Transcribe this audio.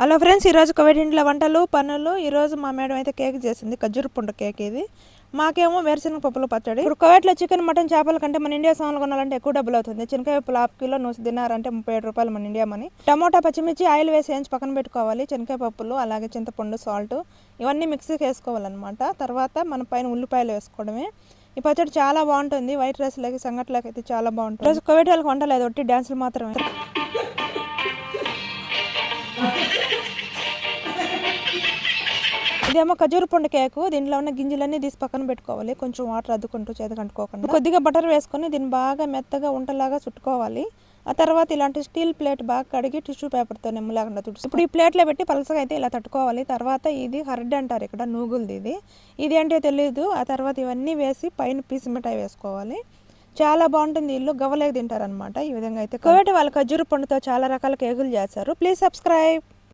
Hello friends, ఈరోజు కోవిడింట్లో వంటలు పనులు. ఈరోజు మా మేడం అయితే కేక్ చేసింది, ఖర్జూర పండు కేక్. ఇది మాకేమో వేరుశనగ పప్పులు పచ్చడి. ఇప్పుడు కోవిడ్లో చికెన్ మటన్ చేపల కంటే మన ఇండియా సామాన్లు కొనాలంటే ఎక్కువ డబ్బులు అవుతుంది. చిన్నకాయ పప్పులు హాఫ్ కిలో తినారంటే 37 రూపాయలు మన ఇండియా మనీ. టమోటా పచ్చిమిర్చి ఆయిల్ వేసి వేయించి పక్కన పెట్టుకోవాలి. చిన్నకాయ పప్పులు అలాగే చింతపండు సాల్ట్ ఇవన్నీ మిక్సీకి వేసుకోవాలన్నమాట. తర్వాత మన పైన ఉల్లిపాయలు వేసుకోవడమే. ఈ పచ్చడి చాలా బాగుంటుంది. వైట్ రైస్లోకి సంగట్లోకి అయితే చాలా బాగుంటుంది. ఈరోజు కోవిడ్ వాళ్ళకి వంటలేదు, ఒట్టి డ్యాన్సులు మాత్రమే. ఇదేమో ఖర్జూర పండు కేకు. దీంట్లో ఉన్న గింజలన్నీ తీసి పక్కన పెట్టుకోవాలి. కొంచెం వాటర్ అద్దుకుంటూ చేతకంటుకోకుండా కొద్దిగా బటర్ వేసుకొని దీన్ని బాగా మెత్తగా ఉంటలాగా చుట్టుకోవాలి. ఆ తర్వాత ఇలాంటి స్టీల్ ప్లేట్ బాగా కడిగి టిష్యూ పేపర్తో నెమ్మలాగా తుడుచు. ఇప్పుడు ఈ ప్లేట్లో పెట్టి పలసగా అయితే ఇలా తట్టుకోవాలి. తర్వాత ఇది హర్డ్ అంటారు ఇక్కడ, నూగులది. ఇది ఏంటో తెలియదు. ఆ తర్వాత ఇవన్నీ వేసి పైన పీసు మిఠాయి వేసుకోవాలి. చాలా బాగుంటుంది. ఇల్లు గవ్వలేక తింటారనమాట. ఈ విధంగా అయితే కోవిడ్ వాళ్ళ ఖర్జూర పండుతో చాలా రకాల కేకులు చేస్తారు. Please subscribe.